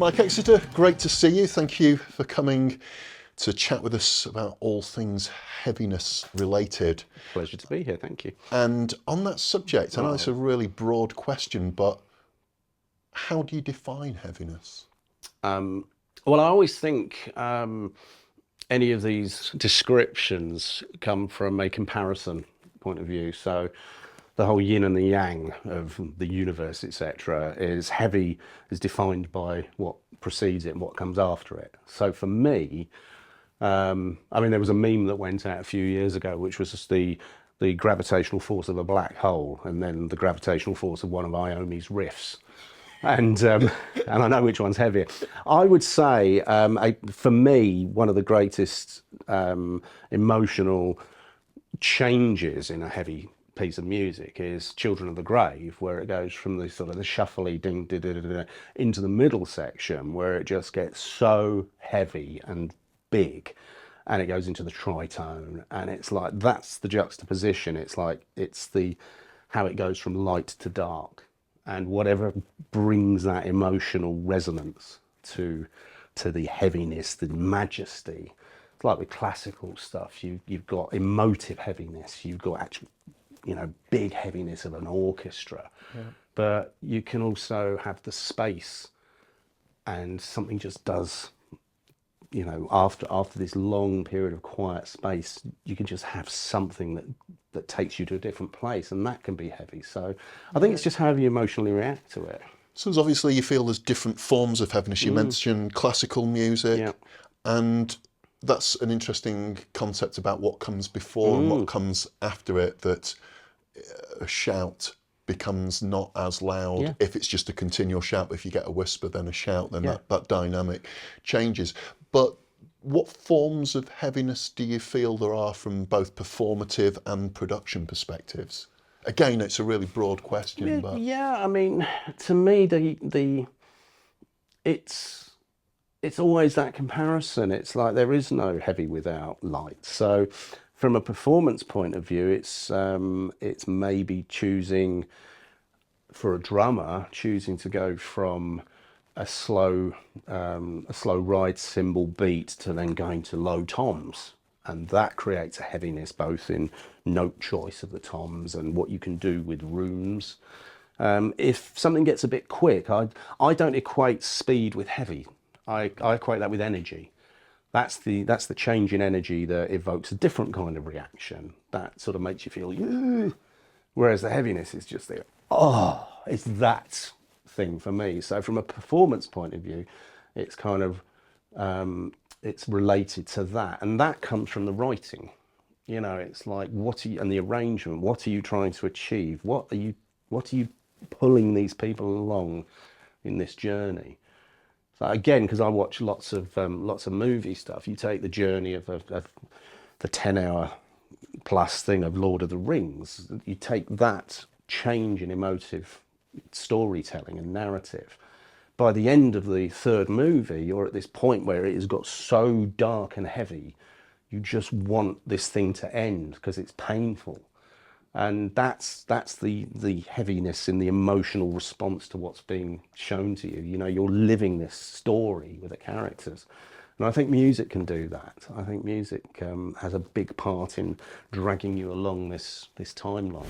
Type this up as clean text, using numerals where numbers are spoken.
Mike Exeter, great to see you. Thank you for coming to chat with us about all things heaviness related. Pleasure to be here, thank you. And on that subject, I know it's a really broad question, but how do you define heaviness? Well, I always think any of these descriptions come from a comparison point of view. So the whole yin and the yang of the universe, etc., is heavy, is defined by what precedes it and what comes after it. So for me, I mean, there was a meme that went out a few years ago, which was just the gravitational force of a black hole, and then the gravitational force of one of Iommi's riffs. And I know which one's heavier. I would say, for me, one of the greatest emotional changes in a heavy piece of music is Children of the Grave, where it goes from the sort of the shuffly ding ding ding ding into the middle section, where it just gets so heavy and big, and it goes into the tritone, and it's like, that's the juxtaposition. It's like, it's the how it goes from light to dark, and whatever brings that emotional resonance to the heaviness, the majesty. It's like with classical stuff, you've got emotive heaviness, you've got actual, you know, big heaviness of an orchestra, but you can also have the space, and something just does, you know, after this long period of quiet space, you can just have something that takes you to a different place, and that can be heavy. So I think it's just how you emotionally react to it. So obviously you feel there's different forms of heaviness. You mentioned classical music, and that's an interesting concept about what comes before and what comes after it, that a shout becomes not as loud if it's just a continual shout. But if you get a whisper, then a shout, then that dynamic changes. But what forms of heaviness do you feel there are from both performative and production perspectives? Again, it's a really broad question. But I mean, to me, it's always that comparison. It's like there is no heavy without light. So from a performance point of view, it's maybe choosing, for a drummer, choosing to go from a slow ride cymbal beat to then going to low toms, and that creates a heaviness both in note choice of the toms and what you can do with rooms. If something gets a bit quick, I don't equate speed with heavy. I equate that with energy. That's the change in energy that evokes a different kind of reaction that sort of makes you feel, yeah. Whereas the heaviness is just the, it's that thing for me. So from a performance point of view, it's kind of it's related to that, and that comes from the writing. You know, it's like, and the arrangement, what are you trying to achieve? What are you pulling these people along in this journey? So again, because I watch lots of movie stuff, you take the journey of the 10-hour plus thing of Lord of the Rings, you take that change in emotive storytelling and narrative. By the end of the third movie, you're at this point where it has got so dark and heavy, you just want this thing to end because it's painful. And that's the heaviness in the emotional response to what's being shown to you. You know, you're living this story with the characters. And I think music can do that. I think music has a big part in dragging you along this timeline.